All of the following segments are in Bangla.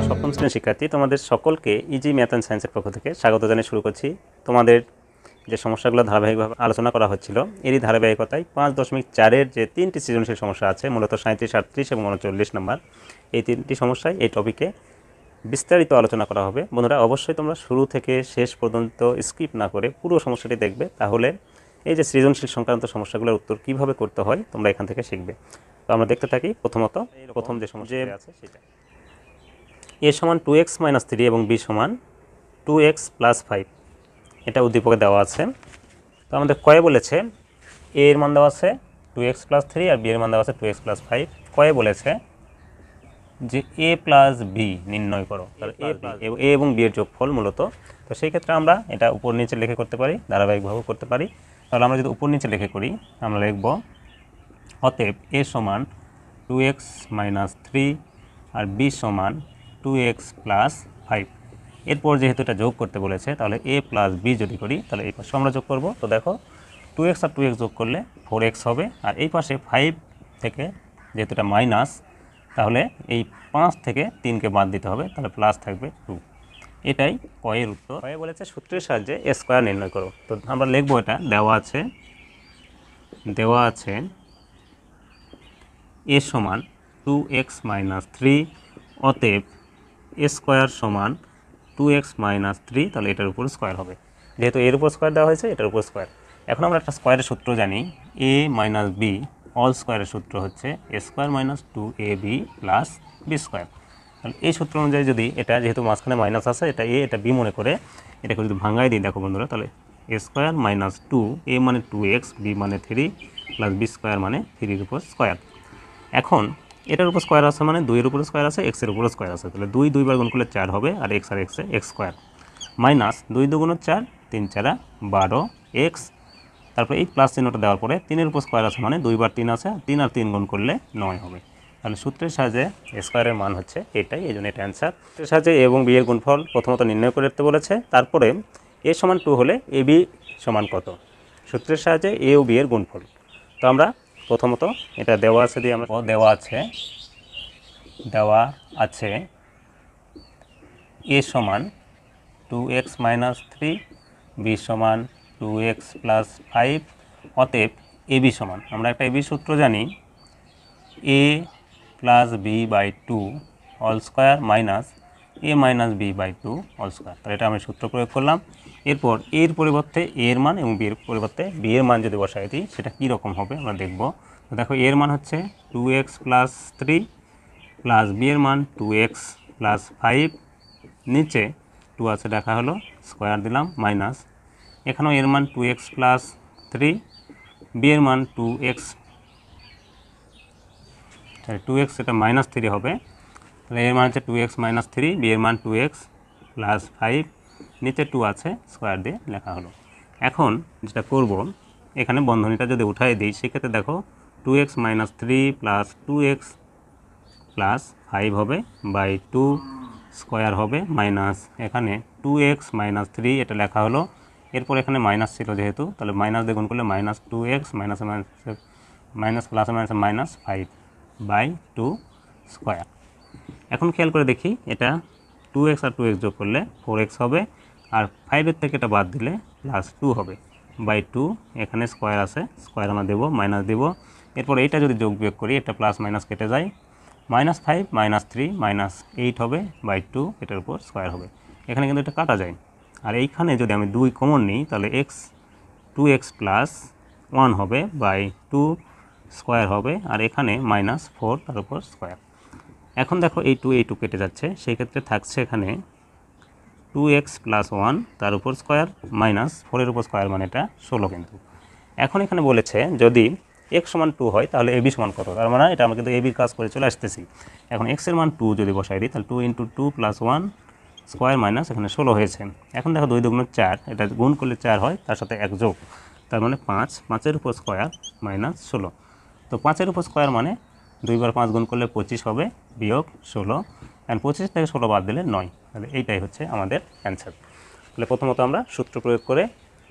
সপ্তম শ্রেণীর শিক্ষার্থী, তোমাদের সকলকে ইজি ম্যাথ অ্যান্ড সায়েন্সের পক্ষ থেকে স্বাগত জানিয়ে শুরু করছি। তোমাদের যে সমস্যাগুলো ধারাবাহিকভাবে আলোচনা করা হচ্ছিল, এরই ধারাবাহিকতায় 5.4-এর যে 3টি সৃজনশীল সমস্যা আছে, মূলত 37, 38 এবং 39 নম্বর, এই 3টি সমস্যায় এই টপিকে বিস্তারিত আলোচনা করা হবে। বন্ধুরা, অবশ্যই তোমরা শুরু থেকে শেষ পর্যন্ত স্কিপ না করে পুরো সমস্যাটি দেখবে, তাহলে এই যে সৃজনশীল সংক্রান্ত সমস্যাগুলোর উত্তর কীভাবে করতে হয় তোমরা এখান থেকে শিখবে। তো আমরা দেখতে থাকি। প্রথম যে সমস্যা আছে সেটা, a সমান 2x - 3 এবং b সমান 2x + 5, এটা উদ্দীপকে দেওয়া আছে। তো আমাদের কয়ে বলেছে a এর মান দেওয়া আছে 2x + 3 আর b এর মান দেওয়া আছে 2x + 5। কয়ে বলেছে যে a + b নির্ণয় করো, তাহলে a এবং b এর যোগফল মূলত। তো সেই ক্ষেত্রে আমরা এটা উপর নিচে লিখে করতে পারি, ধারাবাহিকভাবে করতে পারি। তাহলে আমরা যদি উপর নিচে লিখে করি, আমরা লিখব অতএব a সমান 2x - 3 আর b সমান 2x + 5। এরপর যেহেতু এটা যোগ করতে বলেছে, তাহলে a + b যদি করি তাহলে এই পাশে আমরা যোগ করব। তো দেখো 2x আর 2x যোগ করলে 4x হবে, আর এই পাশে 5 থেকে যেহেতু এটা মাইনাস, তাহলে এই 5 থেকে 3কে বাদ দিতে হবে, তাহলে প্লাস থাকবে 2। এটাই কয়ের উত্তর। কয়ে বলেছে সূত্রের সাহায্যে a স্কয়ার নির্ণয় করো। তো আমরা লিখব, এটা দেওয়া আছে a সমান 2x - 3 অতএব a স্কয়ার সমান 2x - 3, তাহলে এটার উপর স্কয়ার হবে। যেহেতু এর উপর স্কয়ার দেওয়া হয়েছে, এটার উপর স্কয়ার। এখন আমরা একটা স্কয়ারের সূত্র জানি, a - b অল স্কয়ারের সূত্র হচ্ছে a square - 2ab + b square. তাহলে এই সূত্র অনুযায়ী যদি এটা, যেহেতু মাঝখানে মাইনাস আছে, এটা a এটা b মনে করে এটাকে যদি ভাঙাই দিই, দেখো বন্ধুরা, তাহলে a স্কয়ার - 2, a মানে 2x, b মানে 3 + b স্কয়ার মানে 3 এর উপর স্কয়ার। এখন এটার উপর স্কয়ার আছে মানে 2 এর উপর স্কয়ার আছে, x এর উপর স্কয়ার আছে, তাহলে 2 দুইবার গুণ করলে 4 হবে, আর x আর x এ x স্কয়ার মাইনাস 2 × 2 = 4, 3 × 4 = 12x। তারপরে এই প্লাস চিহ্নটা দেওয়ার পরে 3 এর উপর স্কয়ার আছে মানে 2 বার 3 আছে, 3 আর 3 গুণ করলে 9 হবে। তাহলে সূত্রের সাহায্যে a স্কয়ারের মান হচ্ছে এটাই, এই জন্য এটা অ্যান্সার। সূত্রের সাহায্যে a এবং b এর গুণফল প্রথমত নির্ণয় করতে বলেছে, তারপরে a সমান 2 হলে ab সমান কত, সূত্রের সাহায্যে a ও b এর গুণফল। তো আমরা প্রথমত এটা দেওয়া আছে দিয়ে আমরা দেওয়া আছে a সমান 2x - 3, b সমান 2x + 5, অতএব ab সমান, আমরা একটা ab সূত্র জানি, a + b/2 all square minus a - b/2 all square. তাহলে এটা আমি সূত্র প্রয়োগ করলাম। এরপর এর পরিবর্তে a এর মান এবং b এর পরিবর্তে b এর মান যদি বসাই দিই, সেটা কী রকম হবে আমরা দেখব। তো দেখো a এর মান হচ্ছে 2x + 3 প্লাস b এর মান 2x + 5, নিচে 2 আছে দেখা হলো, স্কয়ার দিলাম, মাইনাস এখানেও এর মান 2x + 3, b এর মান 2x, এটা -3 হবে, তাহলে এর মান হচ্ছে 2x - 3, b এর মান 2x + 5, নিচে 2 আছে, স্কয়ার দিয়ে লেখা হলো। এখন যেটা করব, এখানে বন্ধনীটা যদি উঠাই দিই, সেক্ষেত্রে দেখো 2x - 3 + 2x + 5 হবে /2 স্কয়ার হবে, মাইনাস এখানে 2x - 3 এটা লেখা হলো। এরপর এখানে মাইনাস ছিল যেহেতু, তাহলে মাইনাস দিয়ে গুণ করলে -2x মাইনাস প্লাসে মাইনাস -5/2 স্কয়ার। এখন খেয়াল করে দেখি, এটা 2x আর 2x যোগ করলে 4x হবে, আর 5-এর থেকে এটা বাদ দিলে +2 হবে /2, এখানে স্কয়ার আছে, স্কয়ার আমরা দেবো, মাইনাস দেব। এরপর এইটা যদি যোগ বিয়োগ করি, এটা প্লাস মাইনাস কেটে যায়, -5 - 3 -8 হবে /2, এটার উপর স্কয়ার হবে। এখানে কিন্তু এটা কাটা যায়, আর এইখানে যদি আমি 2 কমন নিই, তাহলে 2x + 1 হবে /2 স্কয়ার হবে, আর এখানে -4 তার উপর স্কয়ার। এখন দেখো এই 2 কেটে যাচ্ছে, সেই ক্ষেত্রে থাকছে এখানে 2x + 1 তার উপর স্কয়ার মাইনাস 4 এর উপর স্কয়ার, মানে এটা 16 কিন্তু। এখন এখানে বলেছে যদি x সমান 2 হয়, তাহলে ab সমান কত, তার মানে এটা আমরা কিন্তু ab কাজ করে চলে আসতেছি। এখন x এর মান 2 যদি বসাই দিই, তাহলে 2 × 2 + 1 স্কয়ার মাইনাস এখানে 16 হয়েছে। এখন দেখো 2 × 2 = 4, এটা গুণ করলে 4 হয়, তার সাথে 1 যোগ, তার মানে 5, 5-এর উপর স্কয়ার -16। তো 5-এর উপর স্কয়ার মানে 2 বার 5 গুণ করলে 25 হবে বিয়োগ 16, এখন 25 থেকে 16 বাদ দিলে 9, তাহলে এইটাই হচ্ছে আমাদের অ্যান্সার। তাহলে প্রথমত আমরা সূত্র প্রয়োগ করে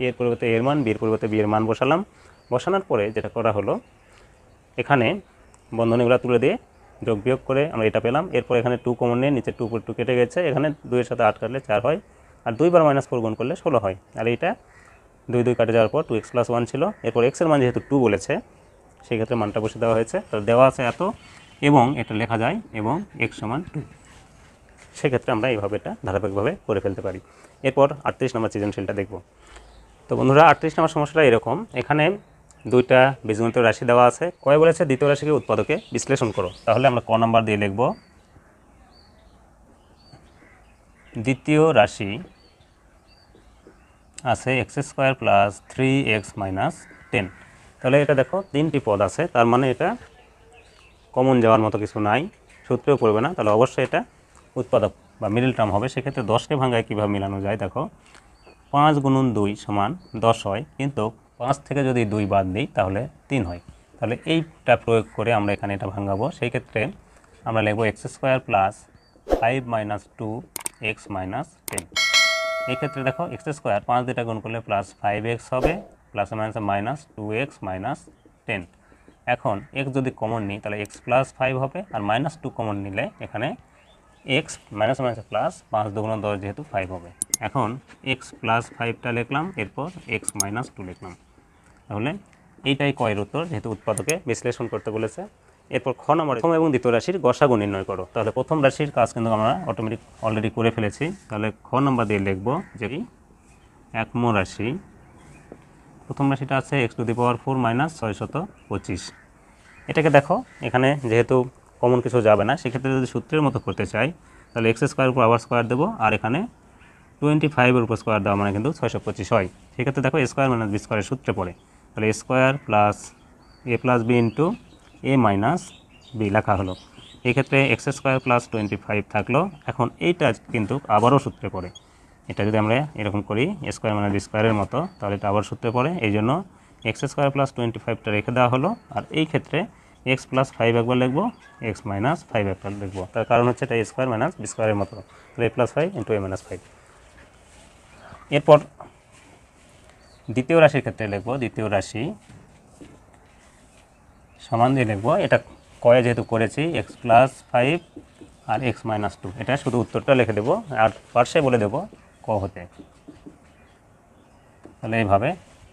এর পরিবর্তে এর মান, বি এর পরিবর্তে বি এর মান বসালাম। বসানোর পরে যেটা করা হলো, এখানে বন্ধনীগুলো তুলে দিয়ে যোগ বিয়োগ করে আমরা এটা পেলাম। এরপর এখানে 2 কমন নিয়ে নিচে 2 2 কেটে গেছে, এখানে 2 এর সাথে 8 কাটলে 4 হয়, আর 2 বার -4 গুণ করলে 16 হয়। আর এইটা 2 2 কাটে যাওয়ার পর 2x + 1 ছিল। এরপর x এর মান যেহেতু 2 বলেছে সেই ক্ষেত্রে মানটা বসে দেওয়া হয়েছে, তো দেওয়া আছে এত এবং এটা লেখা যায় এবং x = 2। সেক্ষেত্রে আমরা এইভাবে এটা ধারাবাহিকভাবে করে ফেলতে পারি। এরপর 38 নম্বর সৃজনশীলটা দেখব। তো বন্ধুরা 38 নম্বর সমস্যাটা এরকম, এখানে দুইটা বীজগণিত রাশি দেওয়া আছে, কয় বলেছে দ্বিতীয় রাশিকে উৎপাদকে বিশ্লেষণ করো। তাহলে আমরা ক নাম্বার দিয়ে লিখব দ্বিতীয় রাশি আছে x² + 3x - 10। তাহলে এটা দেখো তিনটি পদ আছে, তার মানে এটা কমন যাওয়ার মতো কিছু নাই, সূত্রেও পড়বে না, তাহলে অবশ্যই এটা উৎপাদক বা মিডল টার্ম হবে। সেক্ষেত্রে 10কে ভাঙায় কীভাবে মিলানো যায় দেখো, 5 × 2 = 10 হয়, কিন্তু 5 থেকে যদি 2 বাদ দিই তাহলে 3 হয়। তাহলে এইটা প্রয়োগ করে আমরা এখানে এটা ভাঙাবো। সেই ক্ষেত্রে আমরা লিখব x² + 5 - 2x - 10। এই ক্ষেত্রে দেখো x² 5 দিয়ে গুণ করলে +5x হবে, প্লাস -2x - 10। এখন x যদি কমন নিই তাহলে x + 5 হবে, আর -2 কমন নিলে এখানে x প্লাস 5 × 10 যেহেতু 5 হবে। এখন x + 5টা লিখলাম, এরপর x - 2 লিখলাম। তাহলে এইটাই কয়ের উত্তর, যেহেতু উৎপাদকে বিশ্লেষণ করতে বলেছে। এরপর খ নম্বরে প্রথম এবং দ্বিতীয় রাশির গসাগু নির্ণয় করো। তাহলে প্রথম রাশির কাজ কিন্তু আমরা অটোমেটিক অলরেডি করে ফেলেছি। তাহলে খ নম্বর দিয়ে লিখব যে একম রাশি, প্রথম রাশিটা আছে x⁴ - 625। এটাকে দেখো এখানে যেহেতু কমন কিছু যাবে না, সেক্ষেত্রে যদি সূত্রের মতো করতে চাই তাহলে x² উপর আবার স্কোয়ার দেবো, আর এখানে 25 এর উপর স্কোয়ার দেওয়া মানে কিন্তু 625 হয়। সেক্ষেত্রে দেখো a² - b² এর সূত্রে পড়ে, তাহলে a² + a + b * a - b লেখা হলো। এক্ষেত্রে x² + 25 থাকলো। এখন এইটা কিন্তু আবারও সূত্রে পড়ে, এটা যদি আমরা এরকম করি a² - b² এর মতো, তাহলে এটা আবার সূত্রে পড়ে, এই জন্য x² + 25টা রেখে দেওয়া হলো। আর এই ক্ষেত্রে x + 5 একবার লিখব, x - 5 একবার লিখব, তার কারণ হচ্ছে এটা a² - b² এর মতো, তাহলে a + 5 × a - 5। এরপর দ্বিতীয় রাশির ক্ষেত্রে লিখব, দ্বিতীয় রাশি সমান দিয়ে লিখব, এটা কয়ে যেহেতু করেছি x + 5 আর x - 2, এটা শুধু উত্তরটা লিখে দেব আর পার্শ্বে বলে দেব ক হতে। তাহলে এইভাবে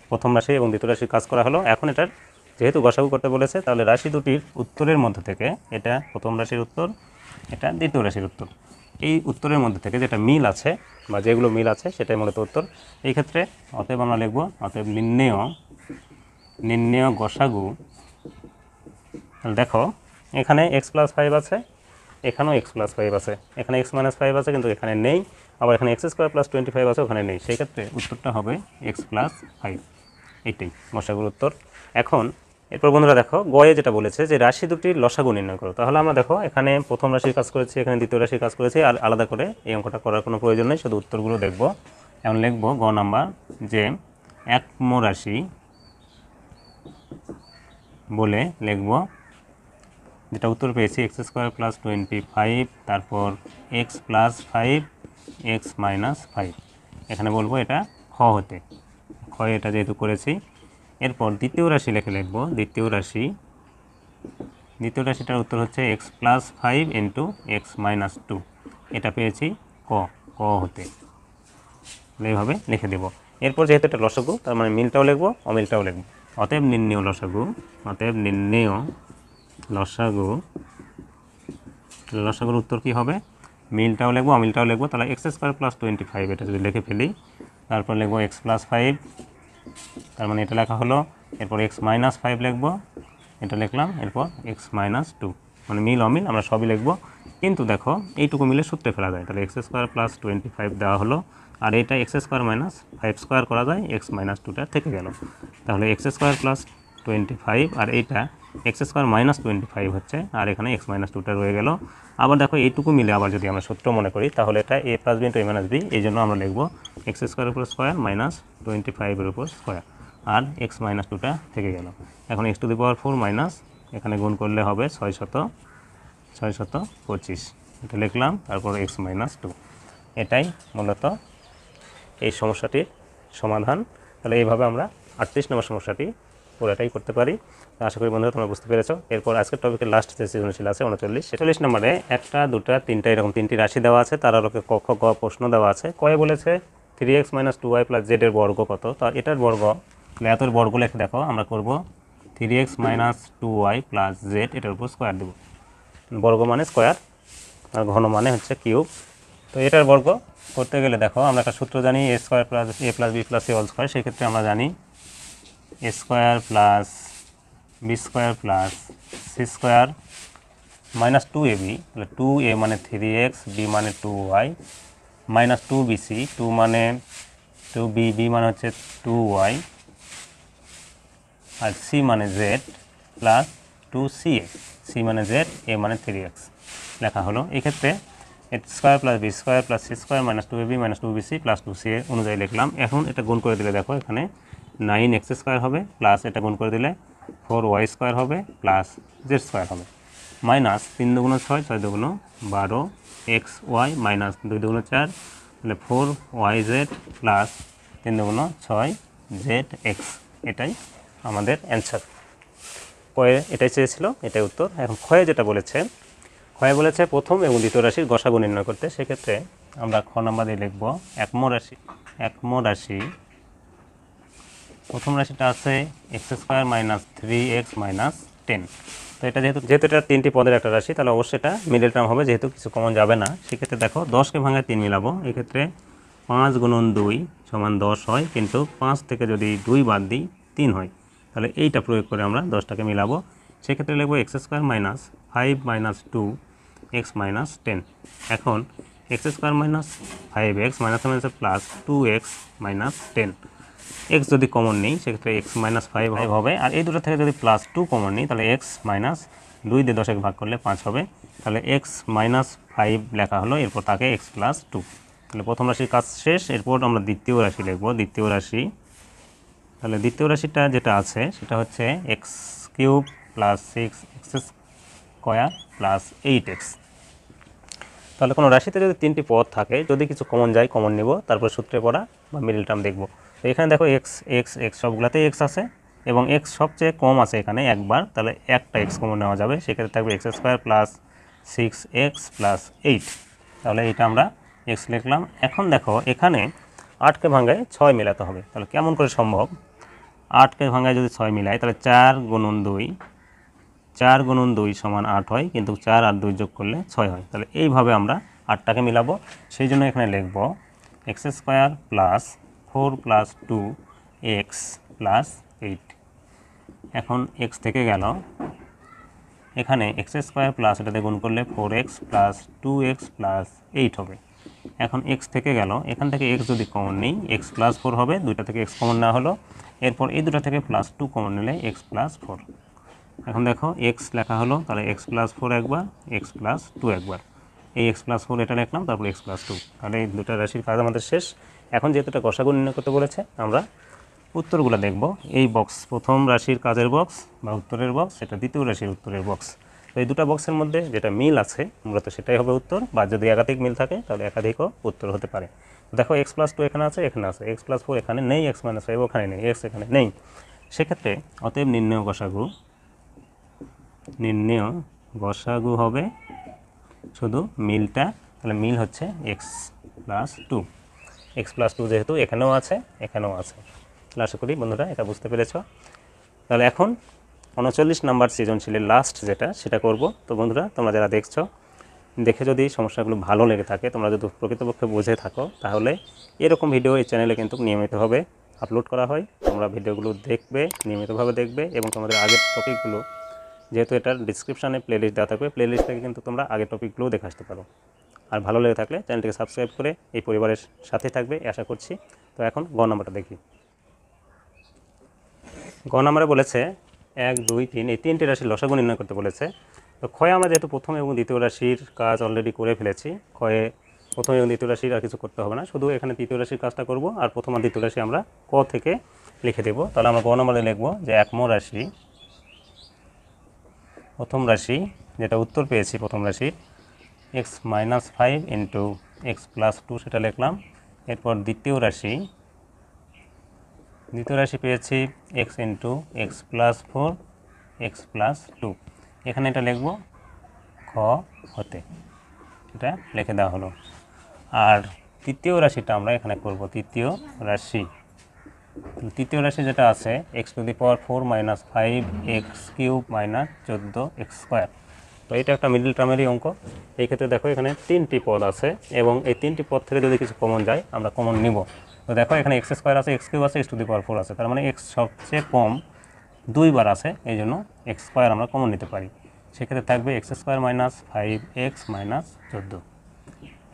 প্রথম রাশি এবং দ্বিতীয় রাশির কাজ করা হলো। এখন এটার যেহেতু গসাগু করতে বলেছে, তাহলে রাশি দুটির উত্তরের মধ্যে থেকে, এটা প্রথম রাশির উত্তর, এটা দ্বিতীয় রাশির উত্তর, এই উত্তরের মধ্যে থেকে যেটা মিল আছে বা যেগুলো মিল আছে সেটাই মূলত উত্তর। এই ক্ষেত্রে অতএব আমরা লিখব, অতএব নির্ণেয় গসাগু। তাহলে দেখো এখানে x + 5 আছে, এখানেও x + 5 আছে, এখানে x - 5 আছে কিন্তু এখানে নেই, আবার এখানে x² + 25 আছে, ওখানে নেই। সেই ক্ষেত্রে উত্তরটা হবে x + 5, এইটাই গসাগুর উত্তর। এখন এরপর বন্ধুরা দেখো গয়ে যেটা বলেছে যে রাশি দুটির লসাগু নির্ণয় করো। তাহলে আমরা দেখো এখানে প্রথম রাশির কাজ করেছি, এখানে দ্বিতীয় রাশির কাজ করেছি, আর আলাদা করে এই অঙ্কটা করার কোনো প্রয়োজন নেই, শুধু উত্তরগুলো দেখব। এখন লিখব গ নাম্বার যে একম রাশি বলে লিখব, যেটা উত্তর পেয়েছি x² + 25, তারপর x + 5 x - 5। এখানে বলবো এটা খ হতে, খ এটা যেহেতু করেছি। এরপর দ্বিতীয় রাশি লিখে লিখব, দ্বিতীয় রাশিটার উত্তর হচ্ছে x + 5 × x - 2, এটা পেয়েছি ক হতে, এইভাবে লিখে দেব। এরপর যেহেতু এটা লসাগু, তার মানে মিলটাও লিখব, অমিলটাও লিখব। অতএব নির্ণেয় লসাগু, অতএব নির্ণেয় লসাগুর উত্তর কি হবে, মিলটাও লিখব, অমিলটাও লিখব। তাহলে x² + 25 এটা যদি লিখে ফেলি, তারপর লিখব x + 5, তার মানে এটা লেখা হলো। এরপর x - 5 লিখব, এটা লিখলাম। এরপর x - 2, মানে মিল অমিল আমরা সবই লিখব। কিন্তু দেখো এইটুকু মিলে সূত্রে ফেলা যায়, তাহলে x² + 25 দেওয়া হলো, আর এটা x² - 5² করা যায়, x - 2টা থেকে গেল। তাহলে x² + 25 আর এইটা x² - 25 হচ্ছে, আর এখানে x - 2টা রয়ে গেল। আবার দেখো এইটুকু মিলে আবার যদি আমরা সূত্র মনে করি, তাহলে এটা a + b × a - b, এই জন্য আমরা লিখব x² উপর স্কোয়ার - 25 এর উপর স্কোয়ার, আর x - 2টা থেকে গেল। এখন x⁴ এখানে গুণ করলে হবে 625, এটা লিখলাম, তারপর x - 2। এটাই মূলত এই সমস্যাটির সমাধান। তাহলে এইভাবে আমরা 38 নম্বর সমস্যাটি পুরোটাই করতে পারি। তো আশা করি বন্ধুরা তোমরা বুঝতে পেরেছো। এরপর আজকের টপিকের লাস্ট যে সৃজনশীল আছে 39 নম্বরে 1টা 2টা 3টা এরকম 3টি রাশি দেওয়া আছে, তার আলোকে ক খ গ প্রশ্ন দেওয়া আছে। কয়ে বলেছে 3x - 2y + z এর বর্গ কত। তো এটার বর্গ এত বর্গ লেখে দেখো আমরা করব 3x - 2y + z এটার উপর স্কোয়ার দেব। বর্গ মানে স্কোয়ার আর ঘন মানে হচ্ছে কিউব। তো এটার বর্গ করতে গেলে দেখো আমরা একটা সূত্র জানি a² + a + b + c² সেক্ষেত্রে আমরা জানি a² + b² + c² - 2ab, তাহলে 2a মানে 3x, b মানে 2y, - 2bc, 2 মানে 2b, b মানে হচ্ছে 2y, আর c মানে z প্লাস 2ca, c মানে z, a মানে 3x লেখা হলো। এক্ষেত্রে a² + b² + c² - 2ab - 2bc + 2ca অনুযায়ী লিখলাম। এখন এটা গুণ করে দিলে দেখো এখানে 9x² হবে, প্লাস এটা গুণ করে দিলে 4y² হবে, প্লাস z² হবে, মাইনাস 3 × 6 6 × 12 xy মাইনাস 2 × 4 তাহলে 4yz প্লাস 3 × 6 zx। এটাই আমাদের অ্যান্সার। কয়ে এটাই চেয়েছিল, এটাই উত্তর। এখন ক্ষয়ে যেটা বলেছে, ক্ষয়ে বলেছে প্রথম এবং দ্বিতীয় রাশির গসাগু নির্ণয় করতে। সেক্ষেত্রে আমরা খ নাম্বার দিয়ে লিখব একম রাশি। প্রথম রাশিটা আছে x² - 3x - 10। তো এটা যেহেতু এটা 3টি পদের একটা রাশি, তাহলে অবশ্যই এটা মিডল টার্ম হবে, যেহেতু কিছু কমন যাবে না। সেক্ষেত্রে দেখো 10কে ভাঙায় 3 মিলাবো। এক্ষেত্রে 5 × 2 = 10 হয়, কিন্তু 5 থেকে যদি 2 বাদ দিই 3 হয়। তাহলে এইটা প্রয়োগ করে আমরা 10টাকে মিলাবো। সেক্ষেত্রে লিখবো x² - 5 - 2x - 10। এখন x² - 5x মানে প্লাস 2x - 10। x যদি কমন নেই সেক্ষেত্রে x - 5 হবে, আর এই দুটো থেকে যদি +2 কমন নিই তাহলে x - 2 দিয়ে 10 ভাগ করলে 5 হবে। তাহলে x - 5 লেখা হলো, এরপর তাকে x + 2। তাহলে প্রথম রাশির কাজ শেষ। এরপর আমরা দ্বিতীয় রাশি লিখব। দ্বিতীয় রাশি, তাহলে দ্বিতীয় রাশিটা যেটা আছে সেটা হচ্ছে x³ + 6x² + 8x। তাহলে কোনো রাশিতে যদি 3টি পদ থাকে, যদি কিছু কমন যায় কমন নিব, তারপর সূত্রে পড়া বা মিডল টার্ম দেখব। তো এখানে দেখো x সবগুলাতেই x আছে এবং x সবচেয়ে কম আছে এখানে একবার, তাহলে একটা x কমন নেওয়া যাবে। সেক্ষেত্রে থাকবে x² + 6x + 8। তাহলে এটা আমরা x লিখলাম। এখন দেখো এখানে 8কে ভাঙায় 6 মেলাতে হবে। তাহলে কেমন করে সম্ভব? 8কে ভাঙায় যদি 6 মিলাই তাহলে 4 × 2 = 8 হয়, কিন্তু 4 আর 2 যোগ করলে 6 হয়। তাহলে এইভাবে আমরা 8টাকে মিলাবো। সেই জন্য এখানে লিখব x² + 4 + 2x + 8। এখন x থেকে গেল, এখানে x² প্লাস এটাতে গুণ করলে 4x + 2x + 8 হবে। এখন x থেকে গেল, এখান থেকে x যদি কমন নিই x + 4 হবে, দুইটা থেকে x কমন নেওয়া হলো। এরপর এই দুটা থেকে +2 কমন নিলে x + 4। এখন দেখো x লেখা হলো, তাহলে x + 4 একবার, x + 2 একবার। এই x + 4 এটা লিখলাম, তারপর x + 2। তাহলে এই দুটা রাশির কাজ আমাদের শেষ। এখন যেহেতু এটা গসাগু নির্ণয় করতে বলেছে, আমরা উত্তরগুলো দেখব। এই বক্স প্রথম রাশির কাজের বক্স বা উত্তরের বক্স, এটা দ্বিতীয় রাশির উত্তরের বক্স। তো এই দুটো বক্সের মধ্যে যেটা মিল আছে মূলত সেটাই হবে উত্তর, বা যদি একাধিক মিল থাকে তাহলে একাধিকও উত্তর হতে পারে। দেখো x + 2 এখানে আছে, এখানে আছে, x + 4 এখানে নেই, x - 5 ওখানে নেই, x এখানে নেই। সেক্ষেত্রে অতএব নির্ণয় গসাগু হবে শুধু মিলটা। তাহলে মিল হচ্ছে x + 2। x + 2 যেহেতু এখানেও আছে, এখানেও আছে। তাহলে আশা করি বন্ধুরা এটা বুঝতে পেরেছ। তাহলে এখন 39 নাম্বার সৃজনশীলের লাস্ট যেটা, সেটা করব। তো বন্ধুরা তোমরা যারা দেখে যদি সমস্যাগুলো ভালো লেগে থাকে, তোমরা যদি প্রকৃতপক্ষে বুঝে থাকো, তাহলে এরকম ভিডিও এই চ্যানেলে কিন্তু নিয়মিতভাবে আপলোড করা হয়। তোমরা ভিডিওগুলো দেখবে, নিয়মিতভাবে দেখবে, এবং তোমাদের আগের টপিকগুলো, যেহেতু এটার ডিসক্রিপশানে প্লেলিস্ট দেওয়া থাকবে, প্লেলিস্ট থেকে কিন্তু তোমরা আগের টপিকগুলোও দেখে আসতে পারো। আর ভালো লেগে থাকলে চ্যানেলটিকে সাবস্ক্রাইব করে এই পরিবারের সাথে থাকবে আশা করছি। তো এখন গ নাম্বারটা দেখি। গ নাম্বারে বলেছে 1 2 3 এই 3টি রাশির লসাগু নির্ণয় করতে বলেছে। তো ক্ষয়ে আমরা যেহেতু প্রথম এবং দ্বিতীয় রাশির কাজ অলরেডি করে ফেলেছি, ক্ষয়ে প্রথম এবং দ্বিতীয় রাশির আর কিছু করতে হবে না, শুধু এখানে তৃতীয় রাশির কাজটা করব, আর প্রথম আর দ্বিতীয় রাশি আমরা ক থেকে লিখে দেব। তাহলে আমরা গ নাম্বারে লিখব যে একম রাশি, প্রথম রাশি যেটা উত্তর পেয়েছি প্রথম রাশির x - 5 × x + 2 সেটা লিখলাম। এরপর দ্বিতীয় রাশি দ্বিতীয় রাশি পেয়েছি x into x plus 4 x plus 2, এখানে এটা লিখব খ হতে, এটা লিখে দেওয়া হলো। আর তৃতীয় রাশিটা আমরা এখানে করব। তৃতীয় রাশি যেটা আছে x to the power 4 minus 5 x cube minus 14 x square. তো এটা একটা মিডল টার্মেরই অঙ্ক। এই ক্ষেত্রে দেখো এখানে 3টি পদ আছে এবং এই 3টি পদ থেকে যদি কিছু কমন যায় আমরা কমন নিব। তো দেখো এখানে এক্স স্কোয়ার আছে, এক্স কিউব আছে, এক্স টু দি পাওয়ার 4 আছে, তার মানে এক্স সবচেয়ে কম 2বার আছে, এই জন্য এক্স স্কোয়ার আমরা কমন নিতে পারি। সেক্ষেত্রে থাকবে x square minus 5x minus 14।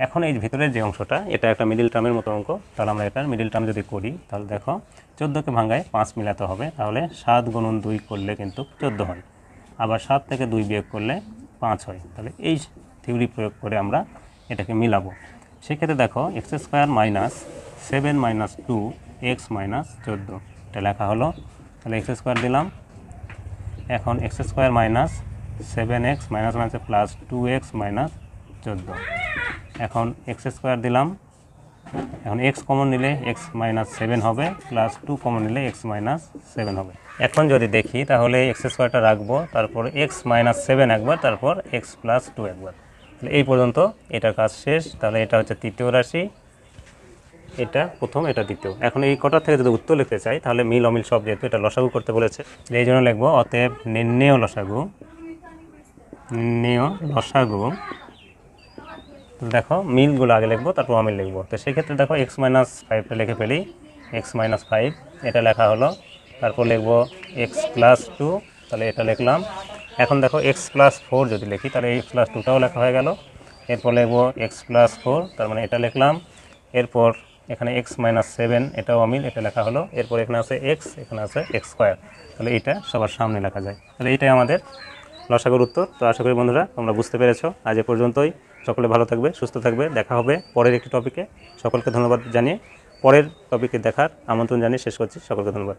এখন এই ভিতরের যে অংশটা এটা একটা মিডল টার্মের মতো অঙ্ক, তাহলে আমরা এটার মিডল টার্ম যদি করি তাহলে দেখো 14কে ভাঙায় 5 মিলাতে হবে, তাহলে 7 গুণন 2 করলে কিন্তু 14 হয়, আবার 7 থেকে 2 বিয়োগ করলে 5 হয়। তাহলে এই থিওরি প্রয়োগ করে আমরা এটাকে মিলাবো। সেক্ষেত্রে দেখো x square minus 7 minus 2 x minus 14, এটা লেখা হলো। তাহলে এক্স স্কোয়ার দিলাম, এখন x square minus 7x minus মাইনাসে প্লাস 2x মাইনাস 14, এখন এক্স স্কোয়ার দিলাম, এখন এক্স কমন নিলে এক্স মাইনাস 7 হবে, প্লাস 2 কমন নিলে এক্স মাইনাস 7 হবে। এখন যদি দেখি তাহলে এক্স স্কোয়ারটা রাখবো, তারপর এক্স মাইনাস 7 একবার, তারপর এক্স প্লাস 2 একবার। তাহলে এই পর্যন্ত এটার কাজ শেষ। তাহলে এটা হচ্ছে তৃতীয় রাশি, এটা প্রথম, এটা দ্বিতীয়। এখন এই কটার থেকে যদি উত্তর লিখতে চাই তাহলে মিল অমিল সব, যেহেতু এটা লসাগু করতে বলেছে এই জন্য লিখবো অতএব নির্ণেয় লসাগু। দেখো মিলগুলো আগে লিখবো তারপর অমিল লিখবো। তো সেক্ষেত্রে দেখো এক্স মাইনাস 5টা লিখে ফেলি, এক্স মাইনাস 5 এটা লেখা হলো, তারপর লিখবো এক্স প্লাস 2, তাহলে এটা লিখলাম। এখন দেখো এক্স প্লাস 4 যদি লিখি তাহলে এক্স প্লাস 2টাও লেখা হয়ে গেল, এরপর লিখবো এক্স প্লাস 4, তার মানে এটা লিখলাম। এরপর এখানে এক্স মাইনাস 7 এটাও অমিল, এটা লেখা হলো। এরপর এখানে আছে এক্স, এখানে আছে এক্স স্কোয়ার, তাহলে এটা সবার সামনে লেখা যায়। তাহলে এইটাই আমাদের লসাগুর উত্তর। তো আশা করি বন্ধুরা তোমরা বুঝতে পেরেছো। আজ এ পর্যন্তই। সকলে ভালো থাকবে, সুস্থ থাকবে, দেখা হবে পরের একটি টপিকে। সকলকে ধন্যবাদ জানিয়ে পরের টপিকে দেখার আমন্ত্রণ জানিয়ে শেষ করছি। সকলকে ধন্যবাদ।